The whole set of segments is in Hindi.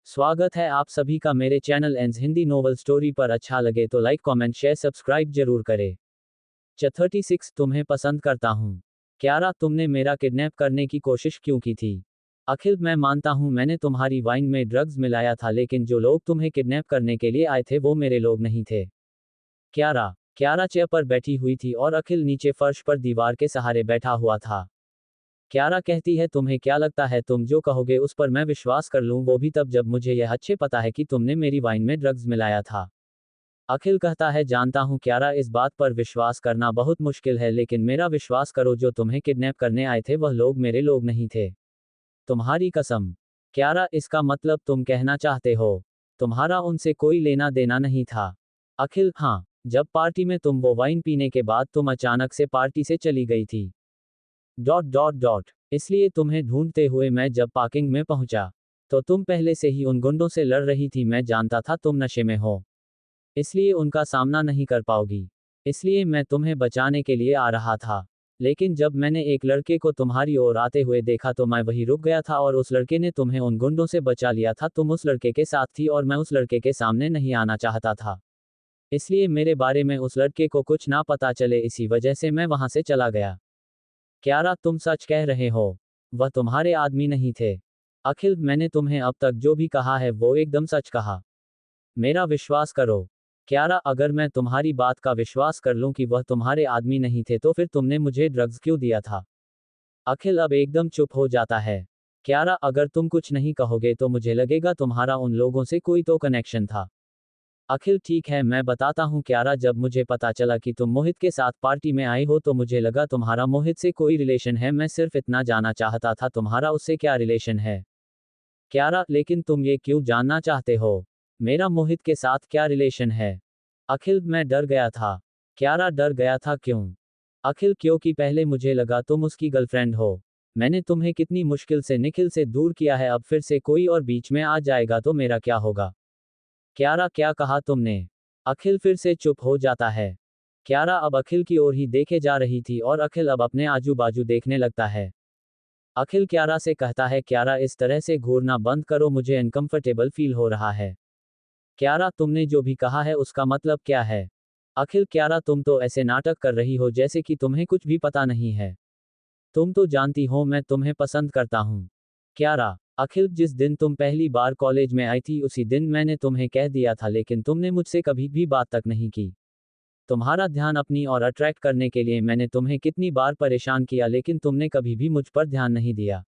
स्वागत है आप सभी का मेरे चैनल एंस हिंदी नोवेल स्टोरी पर। अच्छा लगे तो लाइक कमेंट शेयर सब्सक्राइब जरूर करें। 36 तुम्हें पसंद करता हूँ। क्यारा, तुमने मेरा किडनैप करने की कोशिश क्यों की थी? अखिल, मैं मानता हूँ मैंने तुम्हारी वाइन में ड्रग्स मिलाया था, लेकिन जो लोग तुम्हें किडनैप करने के लिए आए थे वो मेरे लोग नहीं थे। क्यारा क्यारा चेयर पर बैठी हुई थी और अखिल नीचे फर्श पर दीवार के सहारे बैठा हुआ था। क्यारा कहती है, तुम्हें क्या लगता है तुम जो कहोगे उस पर मैं विश्वास कर लूं, वो भी तब जब मुझे यह अच्छे पता है कि तुमने मेरी वाइन में ड्रग्स मिलाया था। अखिल कहता है, जानता हूं क्यारा, इस बात पर विश्वास करना बहुत मुश्किल है, लेकिन मेरा विश्वास करो, जो तुम्हें किडनैप करने आए थे वह लोग मेरे लोग नहीं थे। तुम्हारी कसम। क्यारा, इसका मतलब तुम कहना चाहते हो तुम्हारा उनसे कोई लेना देना नहीं था? अखिल, हाँ। जब पार्टी में तुम वो वाइन पीने के बाद तुम अचानक से पार्टी से चली गई थी। डॉट डॉट डॉट इसलिए तुम्हें ढूंढते हुए मैं जब पार्किंग में पहुंचा, तो तुम पहले से ही उन गुंडों से लड़ रही थी। मैं जानता था तुम नशे में हो, इसलिए उनका सामना नहीं कर पाओगी, इसलिए मैं तुम्हें बचाने के लिए आ रहा था। लेकिन जब मैंने एक लड़के को तुम्हारी ओर आते हुए देखा तो मैं वहीं रुक गया था, और उस लड़के ने तुम्हें उन गुंडों से बचा लिया था। तुम उस लड़के के साथ थी और मैं उस लड़के के सामने नहीं आना चाहता था, इसलिए मेरे बारे में उस लड़के को कुछ ना पता चले, इसी वजह से मैं वहां से चला गया। क्यारा, तुम सच कह रहे हो? वह तुम्हारे आदमी नहीं थे? अखिल, मैंने तुम्हें अब तक जो भी कहा है वो एकदम सच कहा। मेरा विश्वास करो। क्यारा, अगर मैं तुम्हारी बात का विश्वास कर लूं कि वह तुम्हारे आदमी नहीं थे, तो फिर तुमने मुझे ड्रग्स क्यों दिया था? अखिल अब एकदम चुप हो जाता है। क्यारा, अगर तुम कुछ नहीं कहोगे तो मुझे लगेगा तुम्हारा उन लोगों से कोई तो कनेक्शन था। अखिल, ठीक है, मैं बताता हूँ क्यारा, जब मुझे पता चला कि तुम मोहित के साथ पार्टी में आई हो तो मुझे लगा तुम्हारा मोहित से कोई रिलेशन है। मैं सिर्फ इतना जानना चाहता था तुम्हारा उससे क्या रिलेशन है। क्यारा, लेकिन तुम ये क्यों जानना चाहते हो मेरा मोहित के साथ क्या रिलेशन है? अखिल, मैं डर गया था। क्यारा, डर गया था क्यों? अखिल, क्योंकि पहले मुझे लगा तुम उसकी गर्लफ्रेंड हो। मैंने तुम्हें कितनी मुश्किल से निखिल से दूर किया है, अब फिर से कोई और बीच में आ जाएगा तो मेरा क्या होगा? क्यारा, क्या कहा तुमने? अखिल फिर से चुप हो जाता है। क्यारा अब अखिल की ओर ही देखे जा रही थी और अखिल अब अपने आजू बाजू देखने लगता है। अखिल क्यारा से कहता है, क्यारा, इस तरह से घूरना बंद करो, मुझे अनकंफर्टेबल फील हो रहा है। क्यारा, तुमने जो भी कहा है उसका मतलब क्या है? अखिल, क्यारा, तुम तो ऐसे नाटक कर रही हो जैसे कि तुम्हें कुछ भी पता नहीं है। तुम तो जानती हो मैं तुम्हें पसंद करता हूँ। क्यारा। अखिल, जिस दिन तुम पहली बार कॉलेज में आई थी उसी दिन मैंने तुम्हें कह दिया था, लेकिन तुमने मुझसे कभी भी बात तक नहीं की। तुम्हारा ध्यान अपनी ओर अट्रैक्ट करने के लिए मैंने तुम्हें कितनी बार परेशान किया, लेकिन तुमने कभी भी मुझ पर ध्यान नहीं दिया।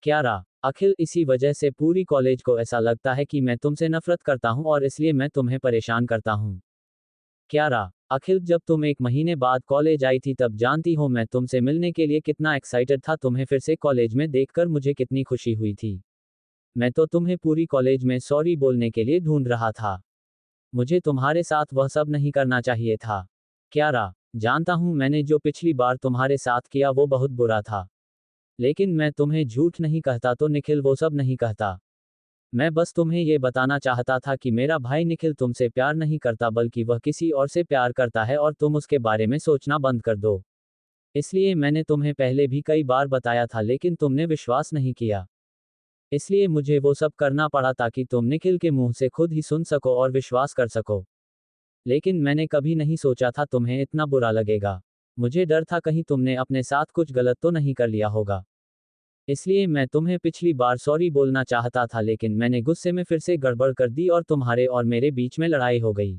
क्यारा। अखिल, इसी वजह से पूरी कॉलेज को ऐसा लगता है कि मैं तुमसे नफरत करता हूँ और इसलिए मैं तुम्हें परेशान करता हूँ। क्यारा। अखिल, जब तुम एक महीने बाद कॉलेज आई थी तब जानती हो मैं तुमसे मिलने के लिए कितना एक्साइटेड था। तुम्हें फिर से कॉलेज में देखकर मुझे कितनी खुशी हुई थी। मैं तो तुम्हें पूरी कॉलेज में सॉरी बोलने के लिए ढूंढ रहा था। मुझे तुम्हारे साथ वह सब नहीं करना चाहिए था। क्यारा। जानता हूं मैंने जो पिछली बार तुम्हारे साथ किया वो बहुत बुरा था, लेकिन मैं तुम्हें झूठ नहीं कहता तो निखिल वो सब नहीं कहता। मैं बस तुम्हें ये बताना चाहता था कि मेरा भाई निखिल तुमसे प्यार नहीं करता, बल्कि वह किसी और से प्यार करता है, और तुम उसके बारे में सोचना बंद कर दो। इसलिए मैंने तुम्हें पहले भी कई बार बताया था, लेकिन तुमने विश्वास नहीं किया। इसलिए मुझे वो सब करना पड़ा ताकि तुम निखिल के मुंह से खुद ही सुन सको और विश्वास कर सको। लेकिन मैंने कभी नहीं सोचा था तुम्हें इतना बुरा लगेगा। मुझे डर था कहीं तुमने अपने साथ कुछ गलत तो नहीं कर लिया होगा। इसलिए मैं तुम्हें पिछली बार सॉरी बोलना चाहता था, लेकिन मैंने गुस्से में फिर से गड़बड़ कर दी और तुम्हारे और मेरे बीच में लड़ाई हो गई।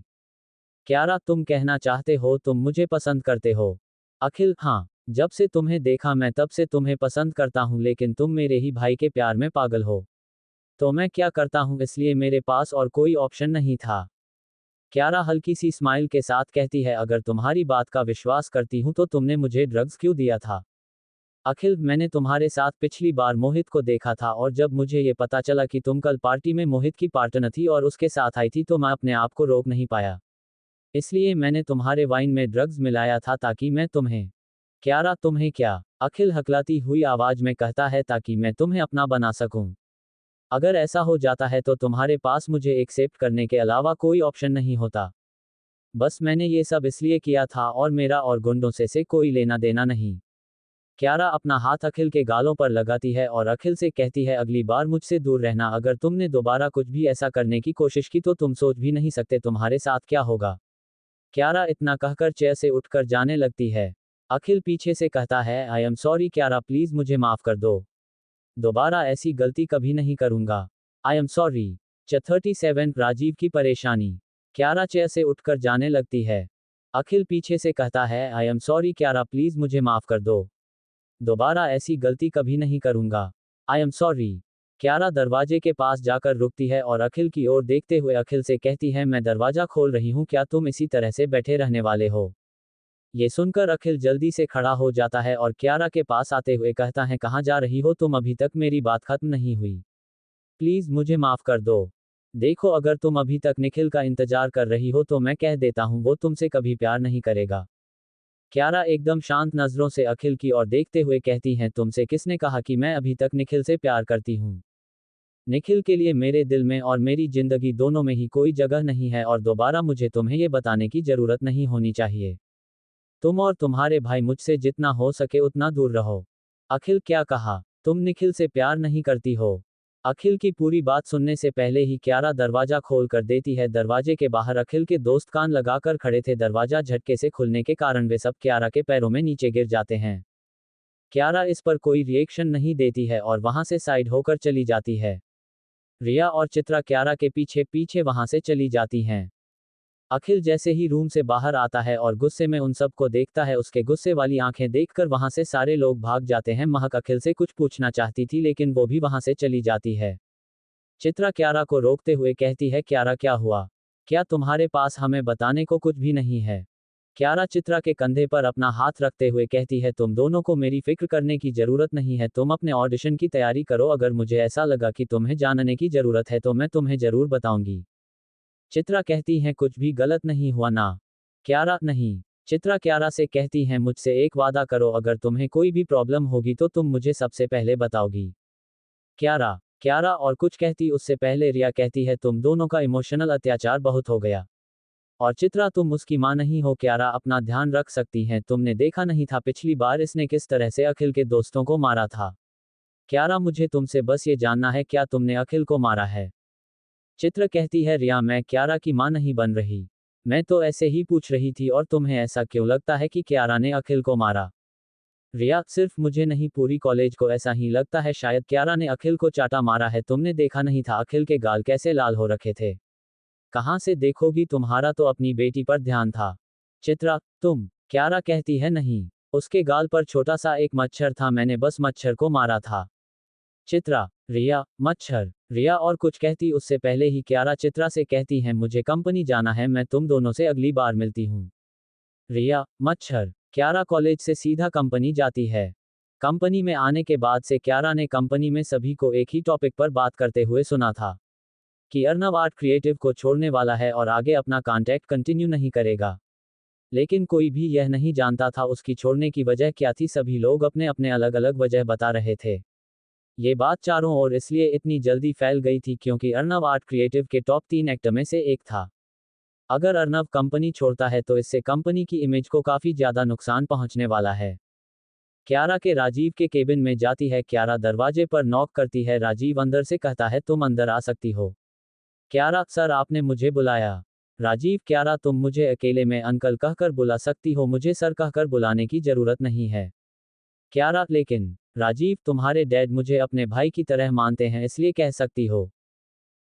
क्यारा, तुम कहना चाहते हो तुम मुझे पसंद करते हो? अखिल, हाँ। जब से तुम्हें देखा मैं तब से तुम्हें पसंद करता हूँ, लेकिन तुम मेरे ही भाई के प्यार में पागल हो। तो मैं क्या करता हूँ, इसलिए मेरे पास और कोई ऑप्शन नहीं था। क्यारा हल्की सी स्माइल के साथ कहती है, अगर तुम्हारी बात का विश्वास करती हूँ तो तुमने मुझे ड्रग्स क्यों दिया था? अखिल, मैंने तुम्हारे साथ पिछली बार मोहित को देखा था, और जब मुझे ये पता चला कि तुम कल पार्टी में मोहित की पार्टनर थी और उसके साथ आई थी तो मैं अपने आप को रोक नहीं पाया। इसलिए मैंने तुम्हारे वाइन में ड्रग्स मिलाया था ताकि मैं तुम्हें। क्यारा, तुम्हें क्या? अखिल हकलाती हुई आवाज में कहता है, ताकि मैं तुम्हें अपना बना सकूं। अगर ऐसा हो जाता है तो तुम्हारे पास मुझे एक्सेप्ट करने के अलावा कोई ऑप्शन नहीं होता। बस मैंने ये सब इसलिए किया था, और मेरा और गुंडों से कोई लेना देना नहीं। क्यारा अपना हाथ अखिल के गालों पर लगाती है और अखिल से कहती है, अगली बार मुझसे दूर रहना, अगर तुमने दोबारा कुछ भी ऐसा करने की कोशिश की तो तुम सोच भी नहीं सकते तुम्हारे साथ क्या होगा। क्यारा इतना कहकर चेयर से उठकर जाने लगती है। अखिल पीछे से कहता है, I am sorry Kiara, please मुझे माफ कर दो, दोबारा ऐसी गलती कभी नहीं करूंगा, आई एम सॉरी। 37 राजीव की परेशानी। क्यारा चेयर से उठकर जाने लगती है। अखिल पीछे से कहता है, I am sorry Kiara, please मुझे माफ कर दो, दोबारा ऐसी गलती कभी नहीं करूंगा, आई एम सॉरी। क्यारा दरवाजे के पास जाकर रुकती है और अखिल की ओर देखते हुए अखिल से कहती है, मैं दरवाजा खोल रही हूँ, क्या तुम इसी तरह से बैठे रहने वाले हो। ये सुनकर अखिल जल्दी से खड़ा हो जाता है और क्यारा के पास आते हुए कहता है, कहाँ जा रही हो तुम, अभी तक मेरी बात खत्म नहीं हुई, प्लीज मुझे माफ कर दो। देखो अगर तुम अभी तक निखिल का इंतजार कर रही हो तो मैं कह देता हूँ वो तुमसे कभी प्यार नहीं करेगा। क्यारा एकदम शांत नजरों से अखिल की ओर देखते हुए कहती हैं, तुमसे किसने कहा कि मैं अभी तक निखिल से प्यार करती हूँ। निखिल के लिए मेरे दिल में और मेरी जिंदगी दोनों में ही कोई जगह नहीं है और दोबारा मुझे तुम्हें ये बताने की जरूरत नहीं होनी चाहिए। तुम और तुम्हारे भाई मुझसे जितना हो सके उतना दूर रहो। अखिल क्या कहा, तुम निखिल से प्यार नहीं करती हो। अखिल की पूरी बात सुनने से पहले ही क्यारा दरवाजा खोल कर देती है। दरवाजे के बाहर अखिल के दोस्त कान लगाकर खड़े थे। दरवाजा झटके से खुलने के कारण वे सब क्यारा के पैरों में नीचे गिर जाते हैं। क्यारा इस पर कोई रिएक्शन नहीं देती है और वहां से साइड होकर चली जाती है। रिया और चित्रा क्यारा के पीछे पीछे वहां से चली जाती हैं। अखिल जैसे ही रूम से बाहर आता है और गुस्से में उन सबको देखता है, उसके गुस्से वाली आंखें देखकर वहां से सारे लोग भाग जाते हैं। महक अखिल से कुछ पूछना चाहती थी लेकिन वो भी वहां से चली जाती है। चित्रा क्यारा को रोकते हुए कहती है, क्यारा क्या हुआ, क्या तुम्हारे पास हमें बताने को कुछ भी नहीं है। क्यारा चित्रा के कंधे पर अपना हाथ रखते हुए कहती है, तुम दोनों को मेरी फिक्र करने की जरूरत नहीं है, तुम अपने ऑडिशन की तैयारी करो, अगर मुझे ऐसा लगा कि तुम्हें जानने की जरूरत है तो मैं तुम्हें जरूर बताऊंगी। चित्रा कहती हैं, कुछ भी गलत नहीं हुआ ना। क्यारा, नहीं। चित्रा क्यारा से कहती हैं, मुझसे एक वादा करो, अगर तुम्हें कोई भी प्रॉब्लम होगी तो तुम मुझे सबसे पहले बताओगी। क्यारा क्यारा और कुछ कहती उससे पहले रिया कहती है, तुम दोनों का इमोशनल अत्याचार बहुत हो गया। और चित्रा तुम उसकी मां नहीं हो, क्यारा अपना ध्यान रख सकती हैं, तुमने देखा नहीं था पिछली बार इसने किस तरह से अखिल के दोस्तों को मारा था। क्यारा मुझे तुमसे बस ये जानना है, क्या तुमने अखिल को मारा है। चित्र कहती है, रिया मैं क्यारा की मां नहीं बन रही, मैं तो ऐसे ही पूछ रही थी, और तुम्हें ऐसा क्यों लगता है कि क्यारा ने अखिल को मारा। रिया, सिर्फ मुझे नहीं पूरी कॉलेज को ऐसा ही लगता है, शायद क्यारा ने अखिल को चाटा मारा है, तुमने देखा नहीं था अखिल के गाल कैसे लाल हो रखे थे। कहाँ से देखोगी, तुम्हारा तो अपनी बेटी पर ध्यान था। चित्रा, तुम। क्यारा कहती है, नहीं, उसके गाल पर छोटा सा एक मच्छर था, मैंने बस मच्छर को मारा था। चित्रा, रिया, मच्छर। रिया और कुछ कहती उससे पहले ही क्यारा चित्रा से कहती है, मुझे कंपनी जाना है, मैं तुम दोनों से अगली बार मिलती हूँ। रिया, मच्छर। क्यारा कॉलेज से सीधा कंपनी जाती है। कंपनी में आने के बाद से क्यारा ने कंपनी में सभी को एक ही टॉपिक पर बात करते हुए सुना था कि अर्नव आर्ट क्रिएटिव को छोड़ने वाला है और आगे अपना कॉन्टैक्ट कंटिन्यू नहीं करेगा। लेकिन कोई भी यह नहीं जानता था उसकी छोड़ने की वजह क्या थी, सभी लोग अपने अपने अलग अलग वजह बता रहे थे। ये बात चारों ओर इसलिए इतनी जल्दी फैल गई थी क्योंकि अर्नव आर्ट क्रिएटिव के टॉप 3 एक्टर में से एक था। अगर अर्नव कंपनी छोड़ता है तो इससे कंपनी की इमेज को काफी ज्यादा नुकसान पहुंचने वाला है। क्यारा के राजीव के केबिन में जाती है। क्यारा दरवाजे पर नॉक करती है। राजीव अंदर से कहता है, तुम अंदर आ सकती हो। क्यारा, सर आपने मुझे बुलाया। राजीव, क्यारा तुम मुझे अकेले में अंकल कहकर बुला सकती हो, मुझे सर कहकर बुलाने की जरूरत नहीं है। क्यारा, लेकिन राजीव, तुम्हारे डैड मुझे अपने भाई की तरह मानते हैं इसलिए कह सकती हो।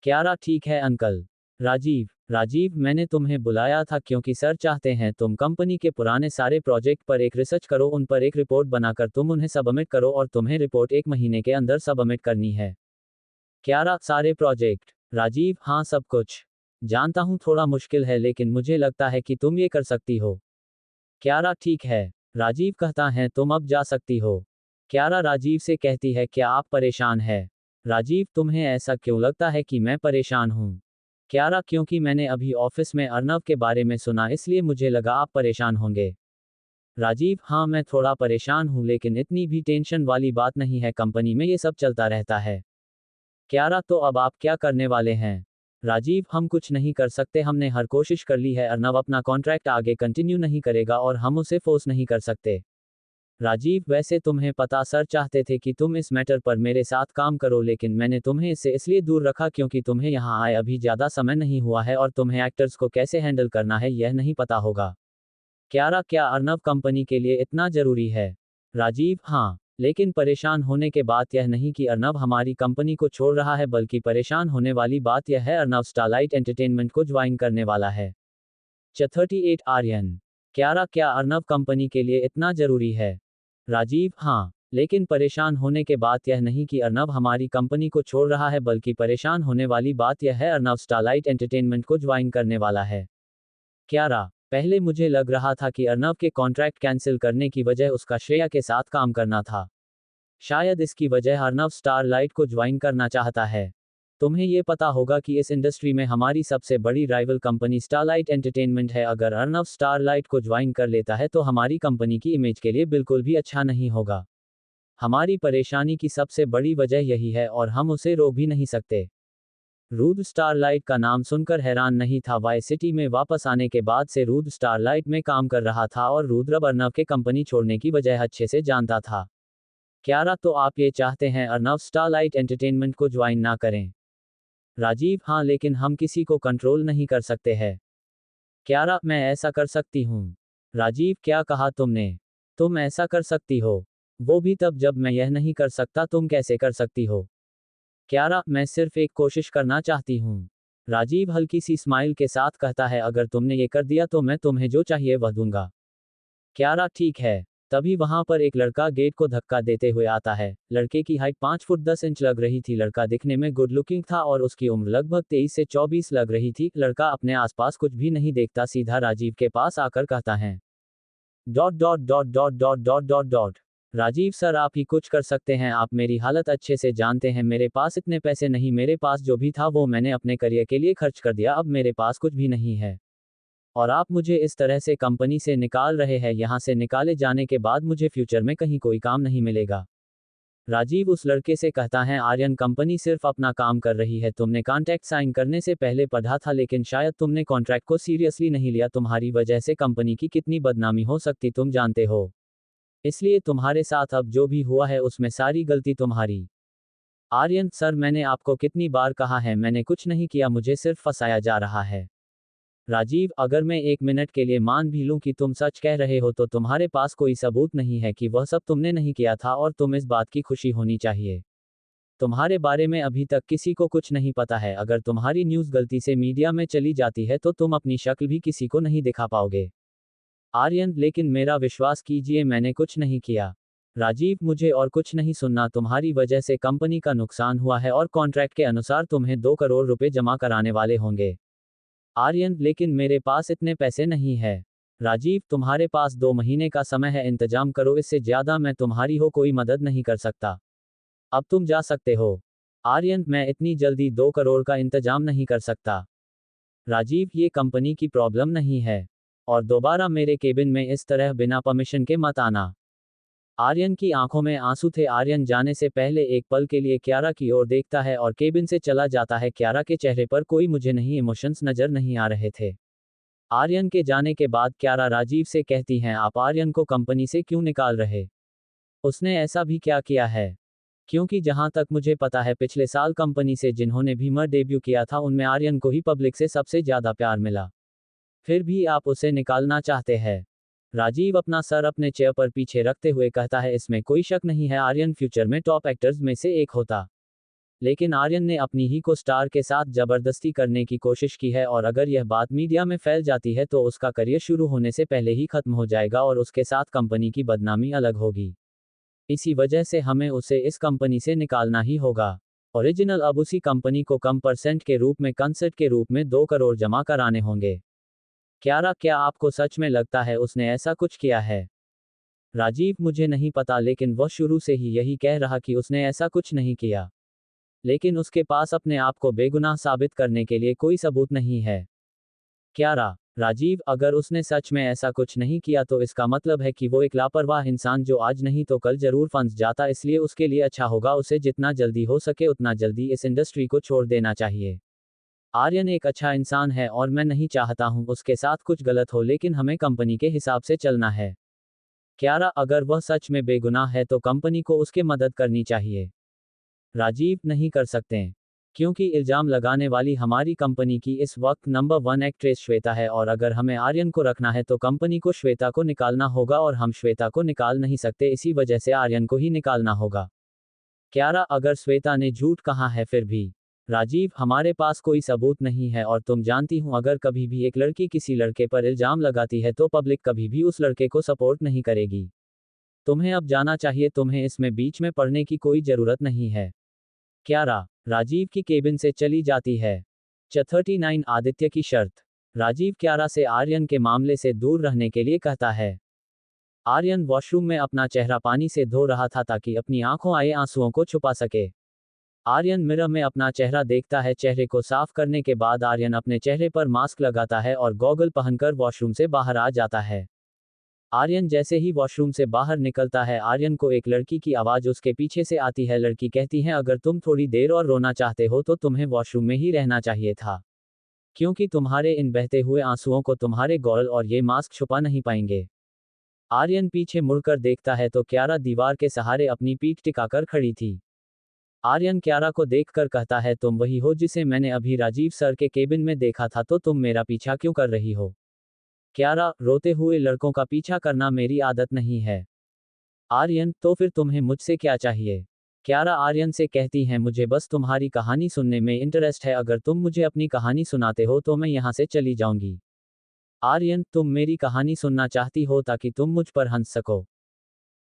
क्यारा, ठीक है अंकल। राजीव, मैंने तुम्हें बुलाया था क्योंकि सर चाहते हैं तुम कंपनी के पुराने सारे प्रोजेक्ट पर एक रिसर्च करो, उन पर एक रिपोर्ट बनाकर तुम उन्हें सबमिट करो और तुम्हें रिपोर्ट 1 महीने के अंदर सबमिट करनी है। क्यारा, सारे प्रोजेक्ट। राजीव, हाँ सब कुछ। जानता हूँ थोड़ा मुश्किल है लेकिन मुझे लगता है कि तुम ये कर सकती हो। क्यारा, ठीक है। राजीव कहता है, तुम अब जा सकती हो। क्यारा राजीव से कहती है, क्या आप परेशान है। राजीव, तुम्हें ऐसा क्यों लगता है कि मैं परेशान हूँ। क्यारा, क्योंकि मैंने अभी ऑफिस में अर्नव के बारे में सुना इसलिए मुझे लगा आप परेशान होंगे। राजीव, हाँ मैं थोड़ा परेशान हूँ लेकिन इतनी भी टेंशन वाली बात नहीं है, कंपनी में ये सब चलता रहता है। क्यारा, तो अब आप क्या करने वाले हैं। राजीव, हम कुछ नहीं कर सकते, हमने हर कोशिश कर ली है, अर्नव अपना कॉन्ट्रैक्ट आगे कंटिन्यू नहीं करेगा और हम उसे फोर्स नहीं कर सकते। राजीव, वैसे तुम्हें पता सर चाहते थे कि तुम इस मैटर पर मेरे साथ काम करो, लेकिन मैंने तुम्हें इससे इसलिए दूर रखा क्योंकि तुम्हें यहाँ आए अभी ज़्यादा समय नहीं हुआ है और तुम्हें एक्टर्स को कैसे हैंडल करना है यह नहीं पता होगा। क्यारा, क्या अर्नब कंपनी के लिए इतना ज़रूरी है? राजीव, हाँ, लेकिन परेशान होने के बात यह नहीं कि अर्नब हमारी कंपनी को छोड़ रहा है, बल्कि परेशान होने वाली बात यह है अर्नब स्टारलाइट एंटरटेनमेंट को ज्वाइन करने वाला है। 38 आर्यन, क्यारा, क्या अर्नब कंपनी के लिए इतना ज़रूरी है? राजीव, हाँ, लेकिन परेशान होने के बात यह नहीं कि अर्नब हमारी कंपनी को छोड़ रहा है, बल्कि परेशान होने वाली बात यह है अर्नब स्टारलाइट एंटरटेनमेंट को ज्वाइन करने वाला है। क्यारा, पहले मुझे लग रहा था कि अर्नब के कॉन्ट्रैक्ट कैंसिल करने की वजह उसका श्रेया के साथ काम करना था। शायद इसकी वजह अर्नब स्टारलाइट को ज्वाइन करना चाहता है। तुम्हें ये पता होगा कि इस इंडस्ट्री में हमारी सबसे बड़ी राइवल कंपनी स्टारलाइट एंटरटेनमेंट है। अगर अर्नब स्टारलाइट को ज्वाइन कर लेता है तो हमारी कंपनी की इमेज के लिए बिल्कुल भी अच्छा नहीं होगा। हमारी परेशानी की सबसे बड़ी वजह यही है और हम उसे रोक भी नहीं सकते। रुद्र स्टारलाइट का नाम सुनकर हैरान नहीं था। वाई सिटी में वापस आने के बाद से रुद्र स्टारलाइट में काम कर रहा था और रुद्र अर्नब के कंपनी छोड़ने की वजह अच्छे से जानता था। क्यारा, तो आप ये चाहते हैं अर्नब स्टारलाइट एंटरटेनमेंट को ज्वाइन ना करें? राजीव, हाँ, लेकिन हम किसी को कंट्रोल नहीं कर सकते हैं। क्यारा, मैं ऐसा कर सकती हूँ। राजीव, क्या कहा तुमने? तुम ऐसा कर सकती हो? वो भी तब जब मैं यह नहीं कर सकता, तुम कैसे कर सकती हो? क्यारा, मैं सिर्फ एक कोशिश करना चाहती हूँ। राजीव हल्की सी स्माइल के साथ कहता है, अगर तुमने ये कर दिया तो मैं तुम्हें जो चाहिए वह दूंगा। क्यारा, ठीक है। तभी वहां पर एक लड़का गेट को धक्का देते हुए आता है। लड़के की हाइट 5 फुट 10 इंच लग रही थी। लड़का दिखने में गुड लुकिंग था और उसकी उम्र लगभग 23 से 24 लग रही थी। लड़का अपने आसपास कुछ भी नहीं देखता, सीधा राजीव के पास आकर कहता है dot dot dot dot dot dot dot dot Rajeev sir, आप ही कुछ कर सकते हैं। आप मेरी हालत अच्छे से जानते हैं। मेरे पास इतने पैसे नहीं, मेरे पास जो भी था वो मैंने अपने करियर के लिए खर्च कर दिया। अब मेरे पास कुछ भी नहीं है और आप मुझे इस तरह से कंपनी से निकाल रहे हैं। यहाँ से निकाले जाने के बाद मुझे फ्यूचर में कहीं कोई काम नहीं मिलेगा। राजीव उस लड़के से कहता है, आर्यन कंपनी सिर्फ अपना काम कर रही है। तुमने कॉन्ट्रैक्ट साइन करने से पहले पढ़ा था, लेकिन शायद तुमने कॉन्ट्रैक्ट को सीरियसली नहीं लिया। तुम्हारी वजह से कंपनी की कितनी बदनामी हो सकती तुम जानते हो। इसलिए तुम्हारे साथ अब जो भी हुआ है उसमें सारी गलती तुम्हारी। आर्यन सर, मैंने आपको कितनी बार कहा है, मैंने कुछ नहीं किया, मुझे सिर्फ फंसाया जा रहा है। राजीव, अगर मैं 1 मिनट के लिए मान भी लूं कि तुम सच कह रहे हो तो तुम्हारे पास कोई सबूत नहीं है कि वह सब तुमने नहीं किया था और तुम इस बात की खुशी होनी चाहिए। तुम्हारे बारे में अभी तक किसी को कुछ नहीं पता है। अगर तुम्हारी न्यूज़ गलती से मीडिया में चली जाती है तो तुम अपनी शक्ल भी किसी को नहीं दिखा पाओगे। आर्यन, लेकिन मेरा विश्वास कीजिए, मैंने कुछ नहीं किया। राजीव, मुझे और कुछ नहीं सुनना। तुम्हारी वजह से कंपनी का नुकसान हुआ है और कॉन्ट्रैक्ट के अनुसार तुम्हें 2 करोड़ रुपए जमा कराने वाले होंगे। आर्यन, लेकिन मेरे पास इतने पैसे नहीं है। राजीव, तुम्हारे पास 2 महीने का समय है, इंतजाम करो, इससे ज्यादा मैं तुम्हारी हो कोई मदद नहीं कर सकता। अब तुम जा सकते हो। आर्यन, मैं इतनी जल्दी 2 करोड़ का इंतजाम नहीं कर सकता। राजीव, ये कंपनी की प्रॉब्लम नहीं है और दोबारा मेरे केबिन में इस तरह बिना परमिशन के मत आना। आर्यन की आंखों में आंसू थे। आर्यन जाने से पहले एक पल के लिए क्यारा की ओर देखता है और केबिन से चला जाता है। क्यारा के चेहरे पर कोई मुझे नहीं इमोशंस नजर नहीं आ रहे थे। आर्यन के जाने के बाद क्यारा राजीव से कहती हैं, आप आर्यन को कंपनी से क्यों निकाल रहे? उसने ऐसा भी क्या किया है? क्योंकि जहां तक मुझे पता है पिछले साल कंपनी से जिन्होंने भीमर डेब्यू किया था उनमें आर्यन को ही पब्लिक से सबसे ज्यादा प्यार मिला। फिर भी आप उसे निकालना चाहते हैं। राजीव अपना सर अपने चेयर पर पीछे रखते हुए कहता है, इसमें कोई शक नहीं है आर्यन फ्यूचर में टॉप एक्टर्स में से एक होता। लेकिन आर्यन ने अपनी ही को स्टार के साथ जबरदस्ती करने की कोशिश की है और अगर यह बात मीडिया में फैल जाती है तो उसका करियर शुरू होने से पहले ही खत्म हो जाएगा और उसके साथ कंपनी की बदनामी अलग होगी। इसी वजह से हमें उसे इस कंपनी से निकालना ही होगा। ओरिजिनल अब उसी कंपनी को कम % के रूप में कंसर्ट के रूप में 2 करोड़ जमा कराने होंगे। क्यारा, क्या आपको सच में लगता है उसने ऐसा कुछ किया है? राजीव, मुझे नहीं पता, लेकिन वह शुरू से ही यही कह रहा कि उसने ऐसा कुछ नहीं किया। लेकिन उसके पास अपने आप को बेगुनाह साबित करने के लिए कोई सबूत नहीं है। क्यारा, राजीव, अगर उसने सच में ऐसा कुछ नहीं किया तो इसका मतलब है कि वो एक लापरवाह इंसान जो आज नहीं तो कल जरूर फंस जाता। इसलिए उसके लिए अच्छा होगा उसे जितना जल्दी हो सके उतना जल्दी इस इंडस्ट्री को छोड़ देना चाहिए। आर्यन एक अच्छा इंसान है और मैं नहीं चाहता हूं उसके साथ कुछ गलत हो, लेकिन हमें कंपनी के हिसाब से चलना है। क्यारा, अगर वह सच में बेगुनाह है तो कंपनी को उसके मदद करनी चाहिए। राजीव, नहीं कर सकते, क्योंकि इल्जाम लगाने वाली हमारी कंपनी की इस वक्त नंबर 1 एक्ट्रेस श्वेता है और अगर हमें आर्यन को रखना है तो कंपनी को श्वेता को निकालना होगा और हम श्वेता को निकाल नहीं सकते, इसी वजह से आर्यन को ही निकालना होगा। क्यारा, अगर श्वेता ने झूठ कहा है फिर भी। राजीव, हमारे पास कोई सबूत नहीं है और तुम जानती हो अगर कभी भी एक लड़की किसी लड़के पर इल्जाम लगाती है तो पब्लिक कभी भी उस लड़के को सपोर्ट नहीं करेगी। तुम्हें अब जाना चाहिए, तुम्हें इसमें बीच में पड़ने की कोई जरूरत नहीं है। क्यारा राजीव की केबिन से चली जाती है। 39 आदित्य की शर्त। राजीव क्यारा से आर्यन के मामले से दूर रहने के लिए कहता है। आर्यन वॉशरूम में अपना चेहरा पानी से धो रहा था ताकि अपनी आंखों आए आंसुओं को छुपा सके। आर्यन मिरर में अपना चेहरा देखता है। चेहरे को साफ करने के बाद आर्यन अपने चेहरे पर मास्क लगाता है और गॉगल पहनकर वॉशरूम से बाहर आ जाता है। आर्यन जैसे ही वॉशरूम से बाहर निकलता है आर्यन को एक लड़की की आवाज उसके पीछे से आती है। लड़की कहती है, अगर तुम थोड़ी देर और रोना चाहते हो तो तुम्हें वॉशरूम में ही रहना चाहिए था, क्योंकि तुम्हारे इन बहते हुए आंसुओं को तुम्हारे गॉगल और ये मास्क छुपा नहीं पाएंगे। आर्यन पीछे मुड़कर देखता है तो क्यारा दीवार के सहारे अपनी पीठ टिकाकर खड़ी थी। आर्यन क्यारा को देखकर कहता है, तुम वही हो जिसे मैंने अभी राजीव सर के केबिन में देखा था, तो तुम मेरा पीछा क्यों कर रही हो? क्यारा, रोते हुए लड़कों का पीछा करना मेरी आदत नहीं है। आर्यन, तो फिर तुम्हें मुझसे क्या चाहिए? क्यारा आर्यन से कहती है, मुझे बस तुम्हारी कहानी सुनने में इंटरेस्ट है, अगर तुम मुझे अपनी कहानी सुनाते हो तो मैं यहाँ से चली जाऊंगी। आर्यन, तुम मेरी कहानी सुनना चाहती हो ताकि तुम मुझ पर हंस सको?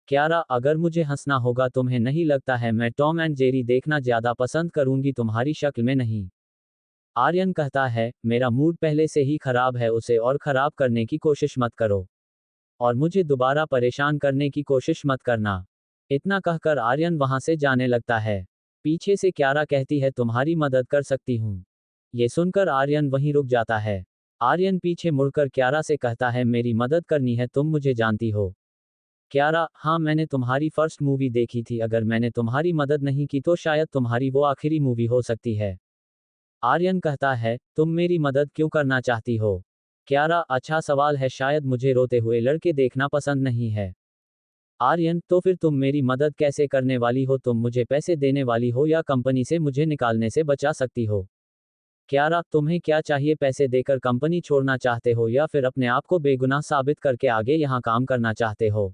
क्यारा, अगर मुझे हंसना होगा, तुम्हें नहीं लगता है मैं टॉम एंड जेरी देखना ज्यादा पसंद करूंगी, तुम्हारी शक्ल में नहीं? आर्यन कहता है, मेरा मूड पहले से ही खराब है, उसे और खराब करने की कोशिश मत करो और मुझे दोबारा परेशान करने की कोशिश मत करना। इतना कहकर आर्यन वहां से जाने लगता है। पीछे से क्यारा कहती है, तुम्हारी मदद कर सकती हूँ। ये सुनकर आर्यन वहीं रुक जाता है। आर्यन पीछे मुड़कर क्यारा से कहता है, मेरी मदद करनी है, तुम मुझे जानती हो? क्यारा, हाँ, मैंने तुम्हारी फर्स्ट मूवी देखी थी, अगर मैंने तुम्हारी मदद नहीं की तो शायद तुम्हारी वो आखिरी मूवी हो सकती है। आर्यन कहता है, तुम मेरी मदद क्यों करना चाहती हो? क्यारा, अच्छा सवाल है, शायद मुझे रोते हुए लड़के देखना पसंद नहीं है। आर्यन, तो फिर तुम मेरी मदद कैसे करने वाली हो? तुम मुझे पैसे देने वाली हो या कंपनी से मुझे निकालने से बचा सकती हो? क्यारा, तुम्हें क्या चाहिए? पैसे देकर कंपनी छोड़ना चाहते हो या फिर अपने आप को बेगुनाह साबित करके आगे यहाँ काम करना चाहते हो?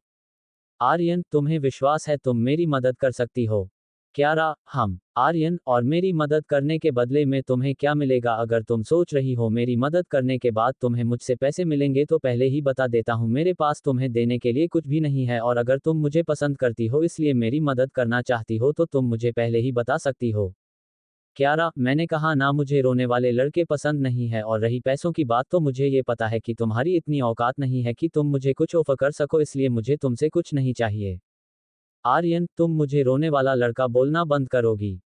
आर्यन, तुम्हें विश्वास है तुम मेरी मदद कर सकती हो? क्यारा, हम। आर्यन, और मेरी मदद करने के बदले में तुम्हें क्या मिलेगा? अगर तुम सोच रही हो मेरी मदद करने के बाद तुम्हें मुझसे पैसे मिलेंगे तो पहले ही बता देता हूँ, मेरे पास तुम्हें देने के लिए कुछ भी नहीं है, और अगर तुम मुझे पसंद करती हो इसलिए मेरी मदद करना चाहती हो तो तुम मुझे पहले ही बता सकती हो। क्यारा, मैंने कहा ना, मुझे रोने वाले लड़के पसंद नहीं है, और रही पैसों की बात तो मुझे ये पता है कि तुम्हारी इतनी औकात नहीं है कि तुम मुझे कुछ ऑफर कर सको, इसलिए मुझे तुमसे कुछ नहीं चाहिए। आर्यन, तुम मुझे रोने वाला लड़का बोलना बंद करोगी?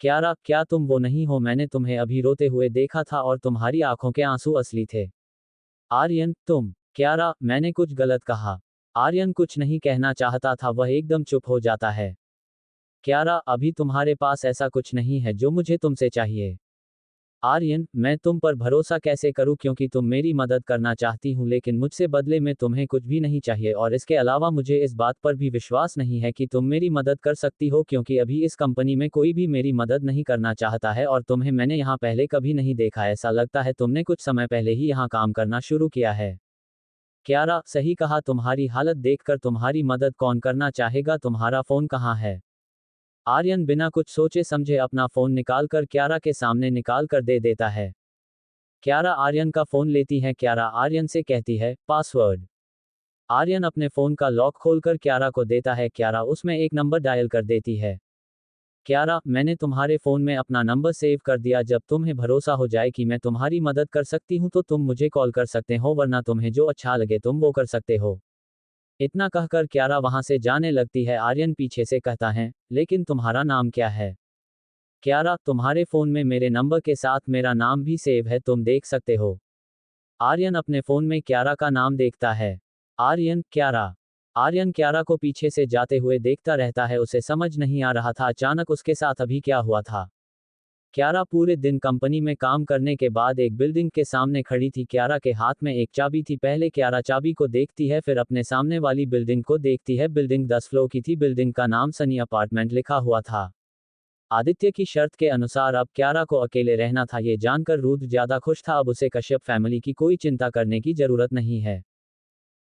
क्यारा, क्या तुम वो नहीं हो? मैंने तुम्हें अभी रोते हुए देखा था और तुम्हारी आंखों के आंसू असली थे। आर्यन, तुम। क्यारा, मैंने कुछ गलत कहा? आर्यन कुछ नहीं कहना चाहता था, वह एकदम चुप हो जाता है। क्यारा, अभी तुम्हारे पास ऐसा कुछ नहीं है जो मुझे तुमसे चाहिए। आर्यन, मैं तुम पर भरोसा कैसे करूं, क्योंकि तुम मेरी मदद करना चाहती हूं लेकिन मुझसे बदले में तुम्हें कुछ भी नहीं चाहिए, और इसके अलावा मुझे इस बात पर भी विश्वास नहीं है कि तुम मेरी मदद कर सकती हो, क्योंकि अभी इस कंपनी में कोई भी मेरी मदद नहीं करना चाहता है और तुम्हें मैंने यहाँ पहले कभी नहीं देखा, ऐसा लगता है तुमने कुछ समय पहले ही यहाँ काम करना शुरू किया है। क्यारा, सही कहा, तुम्हारी हालत देखकर तुम्हारी मदद कौन करना चाहेगा? तुम्हारा फोन कहाँ है? आर्यन बिना कुछ सोचे समझे अपना फोन निकालकर क्यारा के सामने निकाल कर दे देता है। क्यारा आर्यन का फोन लेती है। क्यारा आर्यन से कहती है, पासवर्ड। आर्यन अपने फोन का लॉक खोलकर क्यारा को देता है। क्यारा उसमें एक नंबर डायल कर देती है। क्यारा, मैंने तुम्हारे फोन में अपना नंबर सेव कर दिया, जब तुम्हें भरोसा हो जाए कि मैं तुम्हारी मदद कर सकती हूँ तो तुम मुझे कॉल कर सकते हो, वरना तुम्हें जो अच्छा लगे तुम वो कर सकते हो। इतना कहकर क्यारा वहां से जाने लगती है। आर्यन पीछे से कहता है, लेकिन तुम्हारा नाम क्या है? क्यारा, तुम्हारे फोन में मेरे नंबर के साथ मेरा नाम भी सेव है, तुम देख सकते हो। आर्यन अपने फोन में क्यारा का नाम देखता है। आर्यन, क्यारा। आर्यन क्यारा को पीछे से जाते हुए देखता रहता है, उसे समझ नहीं आ रहा था अचानक उसके साथ अभी क्या हुआ था। क्यारा पूरे दिन कंपनी में काम करने के बाद एक बिल्डिंग के सामने खड़ी थी। क्यारा के हाथ में एक चाबी थी। पहले क्यारा चाबी को देखती है, फिर अपने सामने वाली बिल्डिंग को देखती है। बिल्डिंग 10 फ्लोर की थी। बिल्डिंग का नाम सनी अपार्टमेंट लिखा हुआ था। आदित्य की शर्त के अनुसार अब क्यारा को अकेले रहना था। ये जानकर रुद्र ज्यादा खुश था। अब उसे कश्यप फैमिली की कोई चिंता करने की जरूरत नहीं है।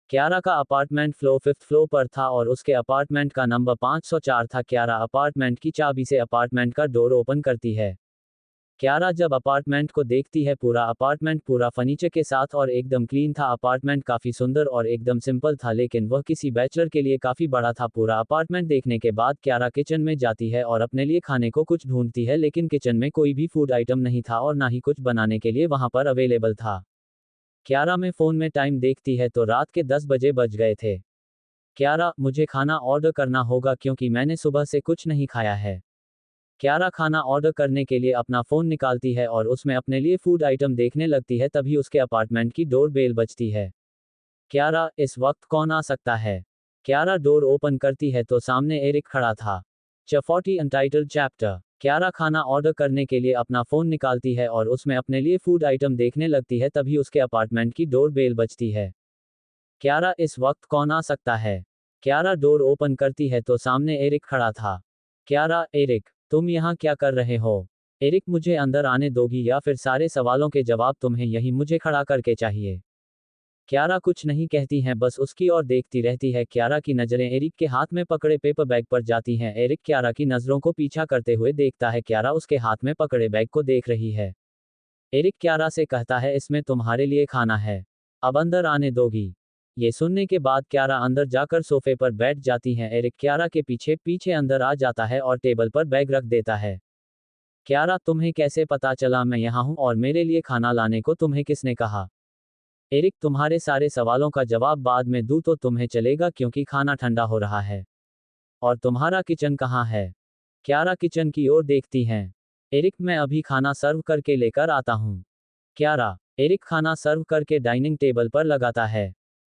क्यारा का अपार्टमेंट फ्लोर 5th फ्लोर पर था और उसके अपार्टमेंट का नंबर 504 था। क्यारा अपार्टमेंट की चाबी से अपार्टमेंट का डोर ओपन करती है। क्यारा जब अपार्टमेंट को देखती है, पूरा अपार्टमेंट पूरा फर्नीचर के साथ और एकदम क्लीन था। अपार्टमेंट काफी सुंदर और एकदम सिंपल था, लेकिन वह किसी बैचलर के लिए काफी बड़ा था। पूरा अपार्टमेंट देखने के बाद क्यारा किचन में जाती है और अपने लिए खाने को कुछ ढूंढती है, लेकिन किचन में कोई भी फूड आइटम नहीं था और ना ही कुछ बनाने के लिए वहां पर अवेलेबल था। क्यारा में फोन में टाइम देखती है तो रात के 10 बजे बज गए थे। क्यारा, मुझे खाना ऑर्डर करना होगा क्योंकि मैंने सुबह से कुछ नहीं खाया है। क्यारा खाना ऑर्डर करने के लिए अपना फ़ोन निकालती है और उसमें अपने लिए फूड आइटम देखने लगती है। तभी उसके अपार्टमेंट की डोर बेल बजती है। क्यारा, इस वक्त कौन आ सकता है? क्यारा डोर ओपन करती है तो सामने एरिक खड़ा था। 40 अनटाइटल्ड चैप्टर। क्यारा खाना ऑर्डर करने के लिए अपना फ़ोन निकालती है और उसमें अपने लिए फूड आइटम देखने लगती है। तभी उसके अपार्टमेंट की डोर बेल बजती है। क्यारा, इस वक्त कौन आ सकता है? क्यारा डोर ओपन करती है तो सामने एरिक खड़ा था। क्यारा, एरिक, तुम यहाँ क्या कर रहे हो? एरिक, मुझे अंदर आने दोगी या फिर सारे सवालों के जवाब तुम्हें यही मुझे खड़ा करके चाहिए? क्यारा कुछ नहीं कहती हैं, बस उसकी ओर देखती रहती है। क्यारा की नज़रें एरिक के हाथ में पकड़े पेपर बैग पर जाती हैं। एरिक क्यारा की नज़रों को पीछा करते हुए देखता है। क्यारा उसके हाथ में पकड़े बैग को देख रही है। एरिक क्यारा से कहता है, इसमें तुम्हारे लिए खाना है, अब अंदर आने दोगी? ये सुनने के बाद क्यारा अंदर जाकर सोफे पर बैठ जाती हैं। एरिक क्यारा के पीछे पीछे अंदर आ जाता है और टेबल पर बैग रख देता है। क्यारा, तुम्हें कैसे पता चला मैं यहाँ हूँ और मेरे लिए खाना लाने को तुम्हें किसने कहा? एरिक, तुम्हारे सारे सवालों का जवाब बाद में दूँ तो तुम्हें चलेगा क्योंकि खाना ठंडा हो रहा है। और तुम्हारा किचन कहाँ है? क्यारा किचन की ओर देखती हैं। एरिक, मैं अभी खाना सर्व करके लेकर आता हूँ। क्यारा, एरिक खाना सर्व करके डाइनिंग टेबल पर लगाता है।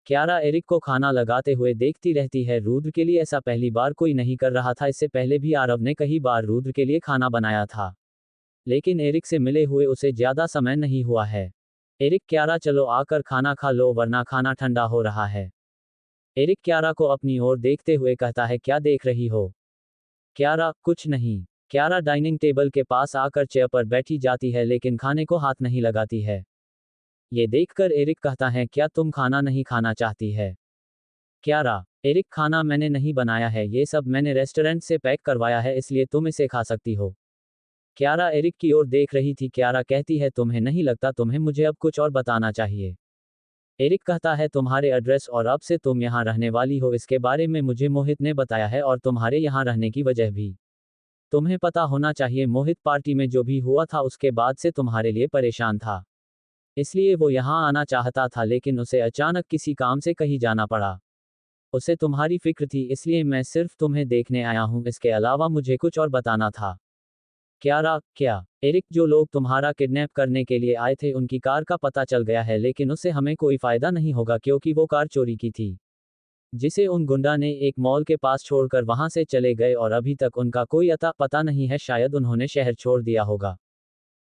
क्यारा एरिक को खाना लगाते हुए देखती रहती है। रुद्र के लिए ऐसा पहली बार कोई नहीं कर रहा था। इससे पहले भी आरव ने कई बार रुद्र के लिए खाना बनाया था, लेकिन एरिक से मिले हुए उसे ज्यादा समय नहीं हुआ है। एरिक, क्यारा चलो आकर खाना खा लो वरना खाना ठंडा हो रहा है। एरिक क्यारा को अपनी ओर देखते हुए कहता है, क्या देख रही हो? क्यारा, कुछ नहीं। क्यारा डाइनिंग टेबल के पास आकर चेयर पर बैठी जाती है, लेकिन खाने को हाथ नहीं लगाती है। ये देखकर एरिक कहता है, क्या तुम खाना नहीं खाना चाहती है? क्यारा, एरिक, खाना मैंने नहीं बनाया है, ये सब मैंने रेस्टोरेंट से पैक करवाया है, इसलिए तुम इसे खा सकती हो। क्यारा एरिक की ओर देख रही थी। क्यारा कहती है, तुम्हें नहीं लगता तुम्हें मुझे अब कुछ और बताना चाहिए? एरिक कहता है, तुम्हारे एड्रेस और अब से तुम यहाँ रहने वाली हो इसके बारे में मुझे मोहित ने बताया है और तुम्हारे यहाँ रहने की वजह भी तुम्हें पता होना चाहिए। मोहित पार्टी में जो भी हुआ था उसके बाद से तुम्हारे लिए परेशान था, इसलिए वो यहाँ आना चाहता था, लेकिन उसे अचानक किसी काम से कहीं जाना पड़ा। उसे तुम्हारी फिक्र थी, इसलिए मैं सिर्फ तुम्हें देखने आया हूँ, इसके अलावा मुझे कुछ और बताना था। क्यारा, क्या? एरिक, जो लोग तुम्हारा किडनैप करने के लिए आए थे उनकी कार का पता चल गया है, लेकिन उससे हमें कोई फायदा नहीं होगा क्योंकि वो कार चोरी की थी, जिसे उन गुंडा ने एक मॉल के पास छोड़कर वहां से चले गए और अभी तक उनका कोई अता पता नहीं है, शायद उन्होंने शहर छोड़ दिया होगा।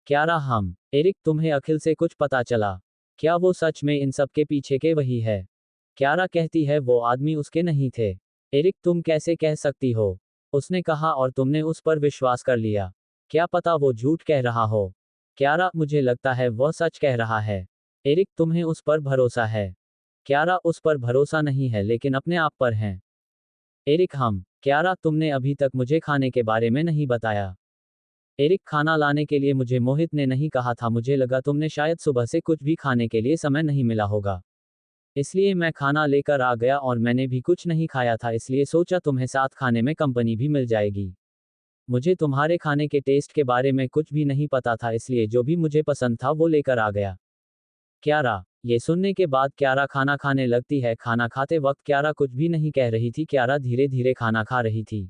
क्यारा, एरिक, तुम्हें अखिल से कुछ पता चला? क्या वो सच में इन सब के पीछे के वही है? क्यारा कहती है, वो आदमी उसके नहीं थे। एरिक, तुम कैसे कह सकती हो? उसने कहा और तुमने उस पर विश्वास कर लिया। क्या पता वो झूठ कह रहा हो? क्यारा, मुझे लगता है वह सच कह रहा है। एरिक, तुम्हें उस पर भरोसा है? क्यारा, उस पर भरोसा नहीं है लेकिन अपने आप पर है। एरिक, क्यारा, तुमने अभी तक मुझे खाने के बारे में नहीं बताया। एरिक, खाना लाने के लिए मुझे मोहित ने नहीं कहा था, मुझे लगा तुमने शायद सुबह से कुछ भी खाने के लिए समय नहीं मिला होगा, इसलिए मैं खाना लेकर आ गया और मैंने भी कुछ नहीं खाया था, इसलिए सोचा तुम्हें साथ खाने में कंपनी भी मिल जाएगी। मुझे तुम्हारे खाने के टेस्ट के बारे में कुछ भी नहीं पता था, इसलिए जो भी मुझे पसंद था वो लेकर आ गया। क्यारा, ये सुनने के बाद क्यारा खाना खाने लगती है। खाना खाते वक्त क्यारा कुछ भी नहीं कह रही थी, क्यारा धीरे धीरे खाना खा रही थी।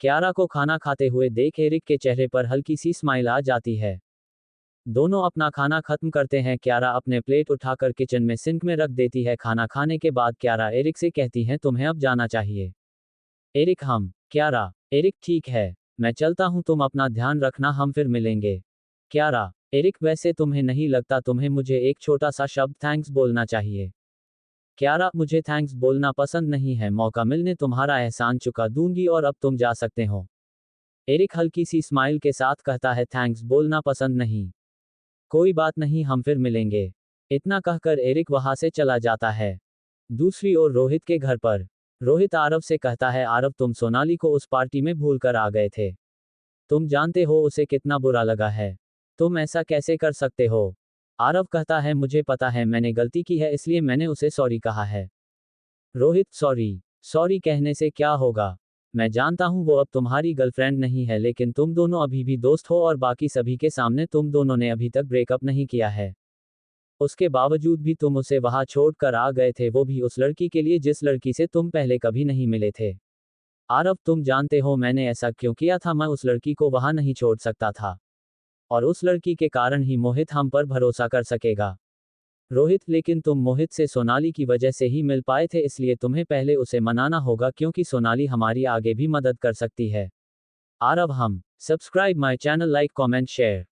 क्यारा को खाना खाते हुए देख एरिक के चेहरे पर हल्की सी स्माइल आ जाती है। दोनों अपना खाना खत्म करते हैं। क्यारा अपने प्लेट उठाकर किचन में सिंक में रख देती है। खाना खाने के बाद क्यारा एरिक से कहती हैं, तुम्हें अब जाना चाहिए। एरिक, क्यारा, एरिक, ठीक है, मैं चलता हूँ, तुम अपना ध्यान रखना, हम फिर मिलेंगे। क्यारा। एरिक, वैसे तुम्हें नहीं लगता तुम्हें मुझे एक छोटा सा शब्द थैंक्स बोलना चाहिए? क्यारा, मुझे थैंक्स बोलना पसंद नहीं है, मौका मिलने तुम्हारा एहसान चुका दूंगी और अब तुम जा सकते हो। एरिक हल्की सी स्माइल के साथ कहता है, थैंक्स बोलना पसंद नहीं? कोई बात नहीं, हम फिर मिलेंगे। इतना कहकर एरिक वहां से चला जाता है। दूसरी ओर रोहित के घर पर रोहित आरव से कहता है, आरव, तुम सोनाली को उस पार्टी में भूल कर आ गए थे। तुम जानते हो उसे कितना बुरा लगा है। तुम ऐसा कैसे कर सकते हो? आरव कहता है, मुझे पता है मैंने गलती की है, इसलिए मैंने उसे सॉरी कहा है। रोहित, सॉरी? सॉरी कहने से क्या होगा? मैं जानता हूं वो अब तुम्हारी गर्लफ्रेंड नहीं है, लेकिन तुम दोनों अभी भी दोस्त हो और बाकी सभी के सामने तुम दोनों ने अभी तक ब्रेकअप नहीं किया है। उसके बावजूद भी तुम उसे वहां छोड़ कर आ गए थे, वो भी उस लड़की के लिए जिस लड़की से तुम पहले कभी नहीं मिले थे। आरव, तुम जानते हो मैंने ऐसा क्यों किया था? मैं उस लड़की को वहां नहीं छोड़ सकता था, और उस लड़की के कारण ही मोहित हम पर भरोसा कर सकेगा। रोहित, लेकिन तुम मोहित से सोनाली की वजह से ही मिल पाए थे, इसलिए तुम्हें पहले उसे मनाना होगा, क्योंकि सोनाली हमारी आगे भी मदद कर सकती है। आरव, हम subscribe my channel, like, comment, share.